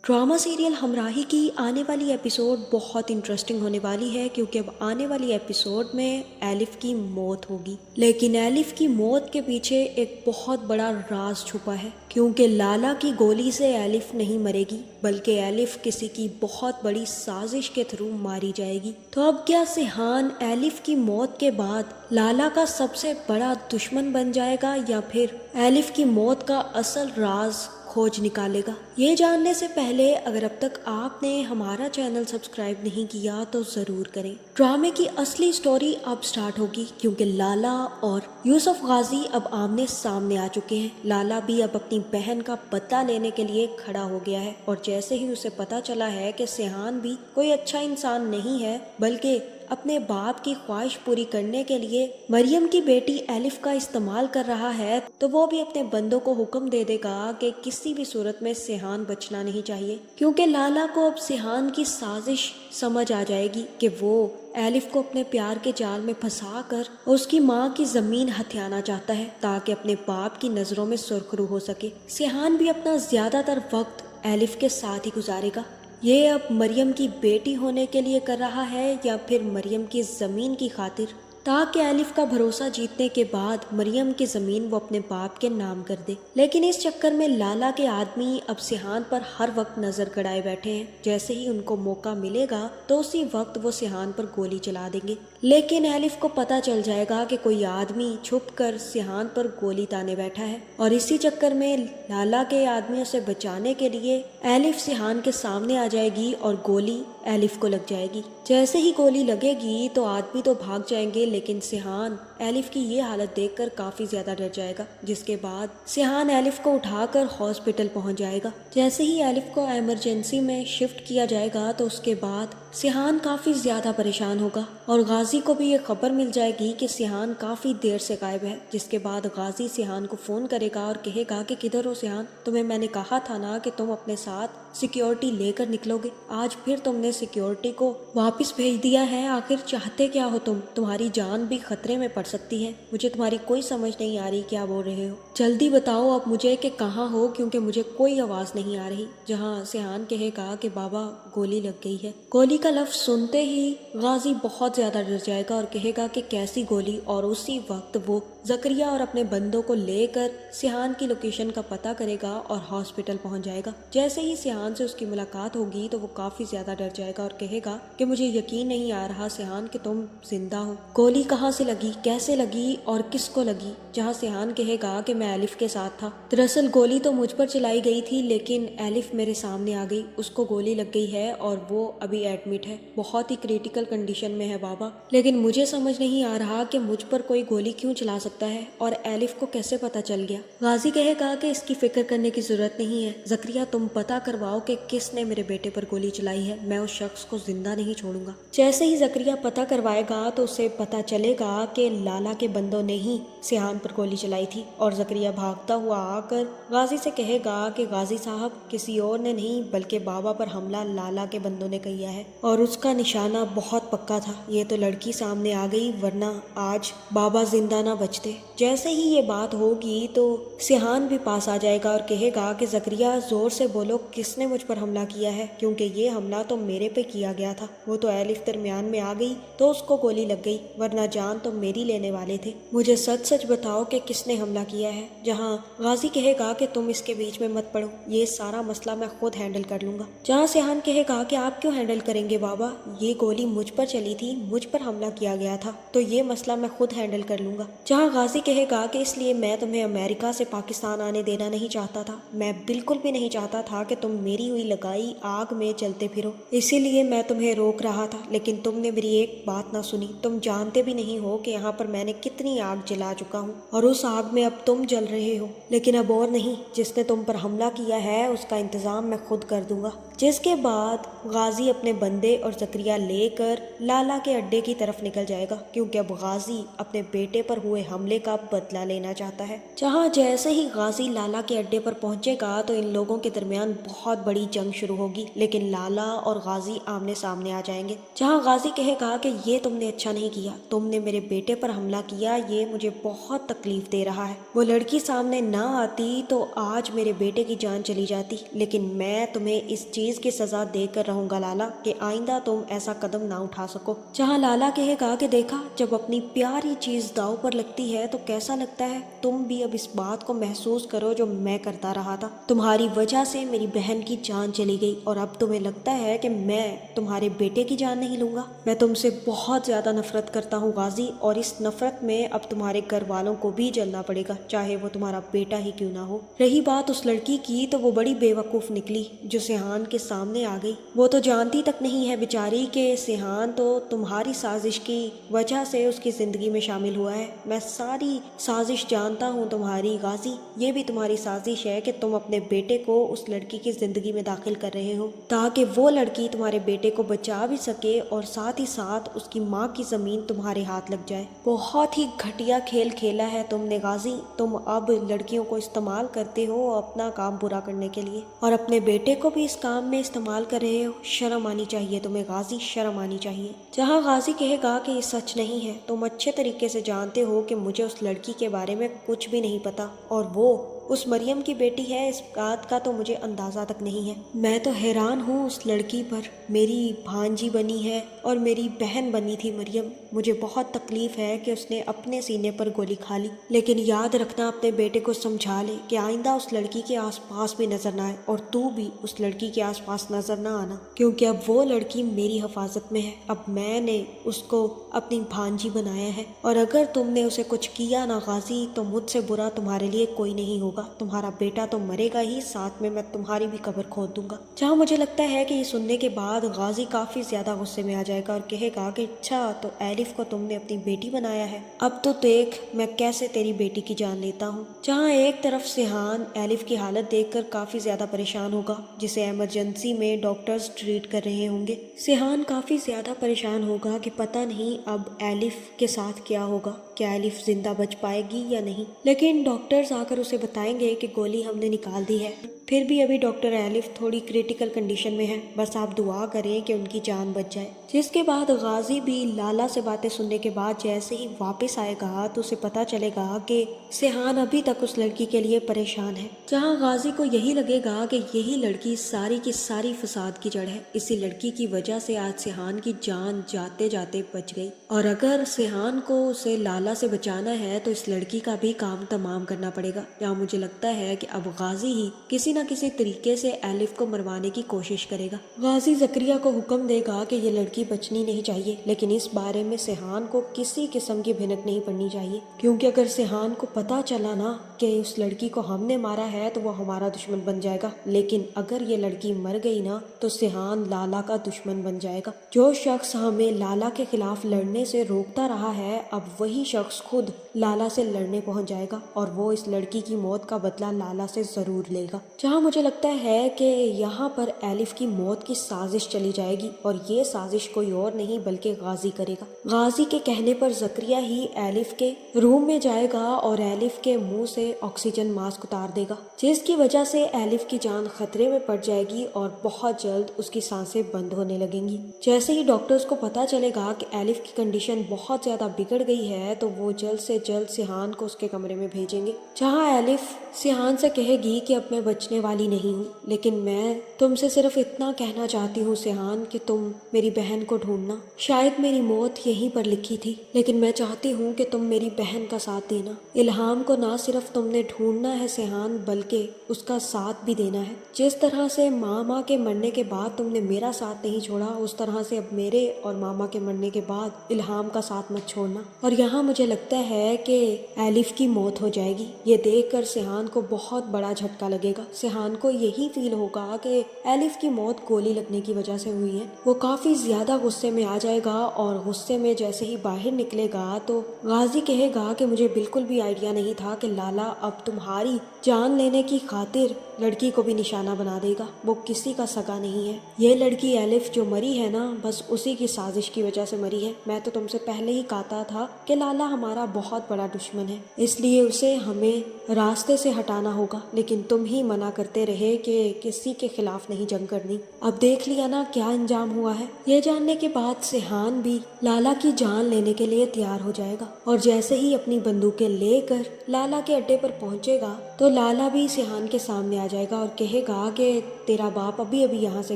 Drama serial हमराही की आने वाली एपिसोड बहुत इंटरेस्टिंग होने वाली है क्योंकि अब आने वाली एपिसोड में एलिफ की मौत होगी। लेकिन एलिफ की मौत के पीछे एक बहुत बड़ा राज छुपा है क्योंकि लाला की गोली से एलिफ नहीं मरेगी बल्कि एलिफ किसी की बहुत बड़ी साजिश के थ्रू मारी जाएगी। तो अब क्या सिहान एलिफ की मौत के बाद लाला का सबसे बड़ा दुश्मन बन जाएगा या फिर एलिफ की मौत का असल राज खोज निकालेगा? ये जानने से पहले अगर अब तक आपने हमारा चैनल सब्सक्राइब नहीं किया तो ज़रूर करें। ड्रामे की असली स्टोरी अब स्टार्ट होगी क्योंकि लाला और यूसुफ गाजी अब आमने सामने आ चुके हैं। लाला भी अब अपनी बहन का बदला लेने के लिए खड़ा हो गया है और जैसे ही उसे पता चला है कि सिहान भी कोई अच्छा इंसान नहीं है बल्कि अपने बाप की ख्वाहिश पूरी करने के लिए मरियम की बेटी एलिफ का इस्तेमाल कर रहा है तो वो भी अपने बंदों को हुक्म दे देगा कि किसी भी सूरत में सिहान बचना नहीं चाहिए क्योंकि लाला को अब सिहान की साजिश समझ आ जाएगी कि वो एलिफ को अपने प्यार के जाल में फंसा कर उसकी माँ की जमीन हथियाना चाहता है ताकि अपने बाप की नजरों में सुर्खरू हो सके। सिहान भी अपना ज्यादातर वक्त एलिफ के साथ ही गुजारेगा। ये अब मरियम की बेटी होने के लिए कर रहा है या फिर मरियम की ज़मीन की खातिर, ताकि एलिफ का भरोसा जीतने के बाद मरियम की ज़मीन वो अपने बाप के नाम कर दे। लेकिन इस चक्कर में लाला के आदमी अब सिहान पर हर वक्त नज़र गड़ाए बैठे हैं। जैसे ही उनको मौका मिलेगा तो उसी वक्त वो सिहान पर गोली चला देंगे। लेकिन एलिफ को पता चल जाएगा कि कोई आदमी छुप कर सिहान पर गोली ताने बैठा है और इसी चक्कर में लाला के आदमियों से बचाने के लिए एलिफ सिहान के सामने आ जाएगी और गोली एलिफ को लग जाएगी। जैसे ही गोली लगेगी तो आदमी तो भाग जाएंगे लेकिन सिहान एलिफ की ये हालत देखकर काफी ज्यादा डर जाएगा, जिसके बाद सिहान एलिफ को उठाकर हॉस्पिटल पहुंच जाएगा। जैसे ही एलिफ को इमरजेंसी में शिफ्ट किया जाएगा तो उसके बाद सिहान काफी ज्यादा परेशान होगा और गाजी को भी ये खबर मिल जाएगी कि सिहान काफी देर से गायब है। जिसके बाद गाजी सिहान को फोन करेगा और कहेगा कि किधर हो सिहान, तुम्हें मैंने कहा था ना कि तुम अपने साथ सिक्योरिटी लेकर निकलोगे, आज फिर तुमने सिक्योरिटी को वापस भेज दिया है। आखिर चाहते क्या हो तुम? तुम्हारी जान भी खतरे में पड़ सकती है। मुझे तुम्हारी कोई समझ नहीं आ रही क्या बोल रहे हो। जल्दी बताओ अब मुझे कि कहाँ हो क्योंकि मुझे कोई आवाज नहीं आ रही। जहाँ सिहान कहेगा कि बाबा गोली लग गई है। गोली का लफ्ज सुनते ही गाजी बहुत ज्यादा डर जाएगा और कहेगा कि कैसी गोली, और उसी वक्त वो जकरिया और अपने बंदों को लेकर सिहान की लोकेशन का पता करेगा और हॉस्पिटल पहुंच जाएगा। जैसे ही सिहान से उसकी मुलाकात होगी तो वो काफी ज्यादा डर जाएगा और कहेगा कि मुझे यकीन नहीं आ रहा सिहान कि तुम जिंदा हो। गोली कहाँ से लगी, कैसे लगी और किसको लगी? जहाँ सिहान कहेगा कि मैं एलिफ के साथ था। दरअसल गोली तो मुझ पर चलाई गई थी लेकिन एलिफ मेरे सामने आ गई, उसको गोली लग गई है और वो अभी एडमिट है, बहुत ही क्रिटिकल कंडीशन में है बाबा। लेकिन मुझे समझ नहीं आ रहा कि मुझ पर कोई गोली क्यों चला सकता है और एलिफ को कैसे पता चल गया। गाजी कहेगा कि इसकी फिक्र करने की जरूरत नहीं है जकरिया, तुम पता करवाओ कि किसने मेरे बेटे पर गोली चलाई है, मैं उस शख्स को जिंदा नहीं छोड़ूंगा। जैसे ही जकरिया पता करवाएगा तो उसे पता चलेगा कि लाला के बंदों ने ही सिहान पर गोली चलाई थी और जकरिया भागता हुआ आकर गाजी से कहेगा कि गाजी साहब किसी और ने नहीं बल्कि बाबा पर हमला लाला के बंदों ने किया है और उसका निशाना बहुत पक्का था। ये तो लड़की सामने आ गई वरना आज बाबा जिंदा ना बचते। जैसे ही ये बात होगी तो सिहान भी पास आ जाएगा और कहेगा कि जकरिया जोर से बोलो किसने मुझ पर हमला किया है क्योंकि ये हमला तो मेरे पे किया गया था। वो तो एलिफ दरमियान में आ गई तो उसको गोली लग गई वरना जान तो मेरी लेने वाले थे। मुझे सच सच बताओ कि किसने हमला किया है। जहाँ गाजी कहेगा कि तुम इसके बीच में मत पड़ो, ये सारा मसला मैं खुद हैंडल कर लूंगा। जहाँ सिहान कहेगा कि आप क्यों हैंडल करेंगे बाबा, ये गोली मुझ पर चली थी, मुझ पर हमला किया गया था तो ये मसला मैं खुद हैंडल कर लूंगा। जहाँ गाजी कहेगा कि इसलिए मैं तुम्हें अमेरिका से पाकिस्तान आने देना नहीं चाहता था, मैं बिल्कुल भी नहीं चाहता था कि तुम मेरी हुई लगाई आग में चलते फिरो, इसीलिए मैं तुम्हें रोक रहा था लेकिन तुमने मेरी एक बात ना सुनी। तुम जानते भी नहीं हो कि यहाँ पर मैंने कितनी आग जला चुका हूँ और उस आग में अब तुम जल रहे हो। लेकिन अब और नहीं, जिसने तुम पर हमला किया है उसका इंतजाम मैं खुद कर दूंगा। जिसके बाद गाजी अपने बंदे और जकरिया लेकर लाला के अड्डे की तरफ निकल जाएगा क्योंकि अब गाजी अपने बेटे पर हुए हमले हमले का बदला लेना चाहता है। जहाँ जैसे ही गाजी लाला के अड्डे पर पहुंचेगा तो इन लोगों के दरमियान बहुत बड़ी जंग शुरू होगी, लेकिन लाला और गाजी आमने सामने आ जाएंगे। जहाँ गाजी कहेगा कि ये तुमने अच्छा नहीं किया, तुमने मेरे बेटे पर हमला किया, ये मुझे बहुत तकलीफ दे रहा है। वो लड़की सामने ना आती तो आज मेरे बेटे की जान चली जाती, लेकिन मैं तुम्हें इस चीज की सजा देकर रहूंगा लाला कि आइंदा तुम ऐसा कदम ना उठा सको। जहाँ लाला कहेगा कि देखा, जब अपनी प्यारी चीज दांव पर लगती है तो कैसा लगता है, तुम भी अब इस बात को महसूस करो जो मैं करता रहा था। तुम्हारी वजह से मेरी बहन की जान चली गई और अब तुम्हें लगता है कि मैं तुम्हारे बेटे की जान नहीं लूंगा। मैं तुमसे बहुत ज्यादा नफरत करता हूँ गाजी, और इस नफरत में अब तुम्हारे घर वालों को भी जलना पड़ेगा, चाहे वो तुम्हारा बेटा ही क्यों ना हो। रही बात उस लड़की की, तो वो बड़ी बेवकूफ निकली जो सिहान के सामने आ गई। वो तो जानती तक नहीं है बेचारी कि सिहान तो तुम्हारी साजिश की वजह से उसकी जिंदगी में शामिल हुआ है। मैं सारी साजिश जानता हूँ तुम्हारी गाजी, ये भी तुम्हारी साजिश है कि तुम अपने बेटे को उस लड़की की जिंदगी में दाखिल कर रहे हो ताकि वो लड़की तुम्हारे बेटे को बचा भी सके और साथ ही साथ उसकी माँ की जमीन तुम्हारे हाथ लग जाए। बहुत ही घटिया खेल खेला है तुमने गाजी। तुम अब लड़कियों को इस्तेमाल करते हो अपना काम पूरा करने के लिए, और अपने बेटे को भी इस काम में इस्तेमाल कर रहे हो। शर्म आनी चाहिए तुम्हें गाजी, शर्म आनी चाहिए। जहाँ गाजी कहेगा कि ये सच नहीं है, तुम अच्छे तरीके से जानते हो कि मुझे उस लड़की के बारे में कुछ भी नहीं पता, और वो उस मरियम की बेटी है, इस बात का तो मुझे अंदाज़ा तक नहीं है। मैं तो हैरान हूँ उस लड़की पर। मेरी भांजी बनी है और मेरी बहन बनी थी मरियम। मुझे बहुत तकलीफ है कि उसने अपने सीने पर गोली खा ली, लेकिन याद रखना, अपने बेटे को समझा ले कि आइंदा उस लड़की के आसपास भी नजर ना आए, और तू भी उस लड़की के आसपास नजर ना आना, क्योंकि अब वो लड़की मेरी हिफाजत में है। अब मैंने उसको अपनी भांजी बनाया है, और अगर तुमने उसे कुछ किया ना गाजी, तो मुझसे बुरा तुम्हारे लिए कोई नहीं होगा। तुम्हारा बेटा तो मरेगा ही, साथ में मैं तुम्हारी भी कब्र खोद दूंगा। जहाँ मुझे लगता है कि ये सुनने के बाद गाजी काफी ज्यादा गुस्से में आ जाएगा और कहेगा कि अच्छा, तो एलिफ को तुमने अपनी बेटी बनाया है, अब तो देख मैं कैसे तेरी बेटी की जान लेता हूँ। जहाँ एक तरफ सिहान एलिफ की हालत देखकर काफी ज्यादा परेशान होगा, जिसे इमरजेंसी में डॉक्टर्स ट्रीट कर रहे होंगे। सिहान काफी ज्यादा परेशान होगा कि पता नहीं अब एलिफ के साथ क्या होगा, क्या एलिफ जिंदा बच पाएगी या नहीं। लेकिन डॉक्टर्स आकर उसे बताएंगे कि गोली हमने निकाल दी है, फिर भी अभी डॉक्टर एलिफ थोड़ी क्रिटिकल कंडीशन में है, बस आप दुआ करें कि उनकी जान बच जाए। जिसके बाद गाजी भी लाला से बातें सुनने के बाद जैसे ही वापस आएगा तो उसे पता चलेगा कि सिहान अभी तक उस लड़की के लिए परेशान है। जहां गाजी को यही लगेगा कि यही लड़की सारी की सारी फसाद की जड़ है, इसी लड़की की वजह से आज सिहान की जान जाते जाते बच गई, और अगर सिहान को उसे लाला से बचाना है तो इस लड़की का भी काम तमाम करना पड़ेगा। यहाँ मुझे लगता है कि अब गाजी ही किसी न किसी तरीके से एलिफ को मरवाने की कोशिश करेगा। गाजी जकरिया को हुक्म देगा कि ये लड़की बचनी नहीं चाहिए, लेकिन इस बारे में सिहान को किसी किस्म की भिनक नहीं पड़नी चाहिए, क्योंकि अगर सिहान को पता चला ना कि उस लड़की को हमने मारा है तो वो हमारा दुश्मन बन जाएगा, लेकिन अगर ये लड़की मर गई ना तो सिहान लाला का दुश्मन बन जाएगा। जो शख्स हमें लाला के खिलाफ लड़ने से रोकता रहा है, अब वही शख्स खुद लाला से लड़ने पहुंच जाएगा, और वो इस लड़की की मौत का बदला लाला से जरूर लेगा। जहां मुझे लगता है कि यहाँ पर एलिफ की मौत की साजिश चली जाएगी, और ये साजिश कोई और नहीं बल्कि गाजी करेगा। गाजी के कहने पर जकरिया ही एलिफ के रूम में जाएगा और एलिफ के मुंह से ऑक्सीजन मास्क उतार देगा, जिसकी वजह से एलिफ की जान खतरे में पड़ जाएगी और बहुत जल्द उसकी सांसें बंद होने लगेंगी। जैसे ही डॉक्टर्स को पता चलेगा कि एलिफ की कंडीशन बहुत ज्यादा बिगड़ गई है तो वो जल्द से जल्द सिहान को उसके कमरे में भेजेंगे, जहाँ एलिफ सिहान से कहेगी कि अब मैं बचने वाली नहीं हूँ, लेकिन मैं तुमसे सिर्फ इतना कहना चाहती हूँ सिहान कि तुम मेरी बहन को ढूंढना। शायद मेरी मौत यहीं पर लिखी थी, लेकिन मैं चाहती हूँ कि तुम मेरी बहन का साथ देना। इल्हाम को ना सिर्फ तुमने ढूंढना है सिहान, बल्कि उसका साथ भी देना है। जिस तरह से मामा के मरने के बाद तुमने मेरा साथ नहीं छोड़ा, उस तरह से अब मेरे और मामा के मरने के बाद इल्हाम का साथ मत छोड़ना। और यहाँ मुझे लगता है कि एलिफ की मौत हो जाएगी। ये देखकर सिहान को बहुत बड़ा झटका लगेगा। सिहान को यही फील होगा कि एलिफ की मौत गोली लगने की वजह से हुई है। वो काफी ज्यादा गुस्से में आ जाएगा, और गुस्से में जैसे ही बाहर निकलेगा तो गाजी कहेगा कि मुझे बिल्कुल भी आइडिया नहीं था कि लाला अब तुम्हारी जान लेने की खातिर लड़की को भी निशाना बना देगा। वो किसी का सगा नहीं है। ये लड़की एलिफ जो मरी है ना, बस उसी की साजिश की वजह से मरी है। मैं तो तुमसे पहले ही कहता था कि लाला हमारा बहुत बड़ा दुश्मन है, इसलिए उसे हमें रास्ते से हटाना होगा, लेकिन तुम ही मना करते रहे कि किसी के खिलाफ नहीं जंग करनी। अब देख लिया ना क्या अंजाम हुआ है। ये जानने के बाद सिहान भी लाला की जान लेने के लिए तैयार हो जाएगा, और जैसे ही अपनी बंदूकें लेकर लाला के अड्डे पर पहुंचेगा तो लाला भी सिहान के सामने आ जाएगा और कहेगा कि तेरा बाप अभी अभी यहाँ से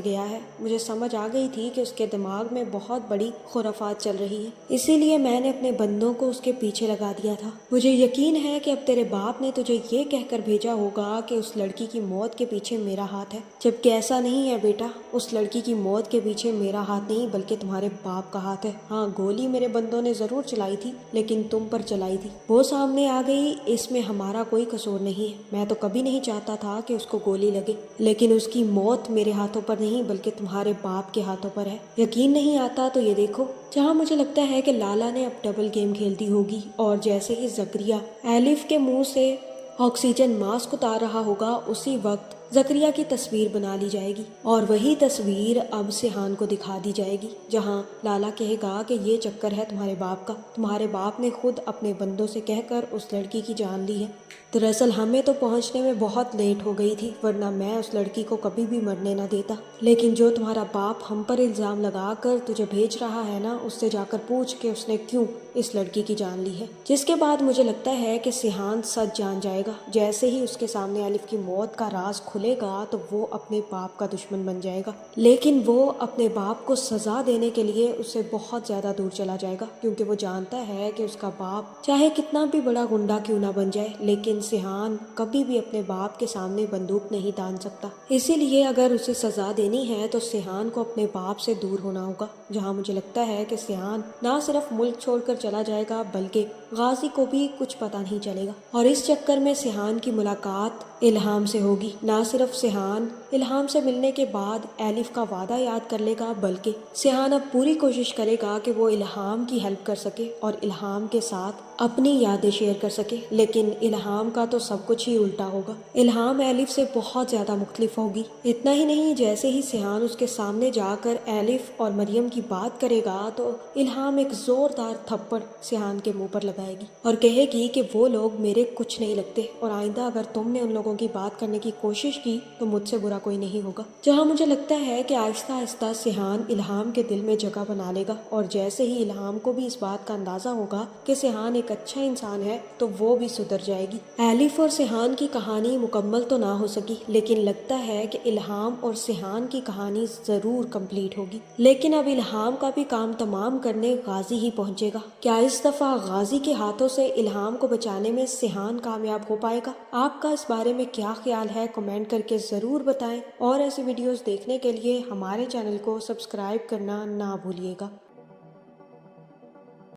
गया है। मुझे समझ आ गई थी कि उसके दिमाग में बहुत बड़ी खुराफात चल रही है, इसीलिए मैंने अपने बंदों को उसके पीछे लगा दिया था। मुझे यकीन है कि अब तेरे बाप ने तुझे ये कहकर भेजा होगा कि उस लड़की की मौत के पीछे मेरा हाथ है, जबकि ऐसा नहीं है बेटा। उस लड़की की मौत के पीछे मेरा हाथ नहीं बल्कि तुम्हारे बाप का हाथ है। हाँ, गोली मेरे बंदों ने जरूर चलाई थी, लेकिन तुम पर चलाई थी। वो सामने आ गई, इसमें हमारा कोई कसूर नहीं है। मैं तो कभी नहीं चाहता था कि उसको गोली लगे, लेकिन उसकी मौत मेरे हाथों पर नहीं बल्कि तुम्हारे बाप के हाथों पर है। यकीन नहीं आता तो ये देखो। जहाँ मुझे लगता है कि लाला ने अब डबल गेम खेल दी होगी, और जैसे ही जकरिया एलिफ के मुंह से ऑक्सीजन मास्क उतार रहा होगा, उसी वक्त जकरिया की तस्वीर बना ली जाएगी, और वही तस्वीर अब सिहान को दिखा दी जाएगी, जहां लाला कहेगा कि ये चक्कर है तुम्हारे बाप का। तुम्हारे बाप ने खुद अपने बंदों से कहकर उस लड़की की जान ली है। दरअसल हमें तो पहुंचने में बहुत लेट हो गई थी, वरना मैं उस लड़की को कभी भी मरने ना देता। लेकिन जो तुम्हारा बाप हम पर इल्जाम लगाकर तुझे भेज रहा है ना, उससे जाकर पूछ के उसने क्यों इस लड़की की जान ली है। जिसके बाद मुझे लगता है कि सिहान सच जान जाएगा। जैसे ही उसके सामने एलिफ की मौत का राज खुलेगा तो वो अपने बाप का दुश्मन बन जाएगा, लेकिन वो अपने बाप को सजा देने के लिए उससे बहुत ज्यादा दूर चला जाएगा, क्योंकि वो जानता है कि उसका बाप चाहे कितना भी बड़ा गुंडा क्यों ना बन जाए, लेकिन सिहान कभी भी अपने बाप के सामने बंदूक नहीं तान सकता। इसीलिए अगर उसे सजा देनी है तो सिहान को अपने बाप से दूर होना होगा। जहाँ मुझे लगता है कि सिहान ना सिर्फ मुल्क छोड़कर चला जाएगा बल्कि गाजी को भी कुछ पता नहीं चलेगा, और इस चक्कर में सिहान की मुलाकात इल्हाम से होगी। ना सिर्फ सिहान इल्हाम से मिलने के बाद एलिफ का वादा याद कर लेगा, बल्कि सिहान अब पूरी कोशिश करेगा कि वो इल्हाम की हेल्प कर सके और इल्हाम के साथ अपनी यादें शेयर कर सके। लेकिन इल्हाम का तो सब कुछ ही उल्टा होगा। इल्हाम एलिफ से बहुत ज्यादा मुख्तलिफ होगी। इतना ही नहीं, जैसे ही सिहान उसके सामने जाकर एलिफ और मरियम की बात करेगा तो इल्हाम एक जोरदार थप्पड़ सिहान के मुंह पर लगाएगी और कहेगी कि वो लोग मेरे कुछ नहीं लगते, और आइंदा अगर तुमने उन लोगों की बात करने की कोशिश की तो मुझसे बुरा कोई नहीं होगा। जहाँ मुझे लगता है कि आहिस्ता आहिस्ता सिहान इल्हाम के दिल में जगह बना लेगा, और जैसे ही इल्हाम को भी इस बात का अंदाजा होगा कि सिहान एक अच्छा इंसान है तो वो भी सुधर जाएगी। एलिफ और सिहान की कहानी मुकम्मल तो ना हो सकी, लेकिन लगता है कि इल्हाम और सिहान की कहानी जरूर कंप्लीट होगी। लेकिन अब इल्हाम का भी काम तमाम करने गाजी ही पहुंचेगा। क्या इस दफा गाजी के हाथों से इल्हाम को बचाने में सिहान कामयाब हो पाएगा? आपका इस बारे में क्या ख्याल है, कमेंट करके जरूर बताएं, और ऐसी वीडियोस देखने के लिए हमारे चैनल को सब्सक्राइब करना ना भूलिएगा।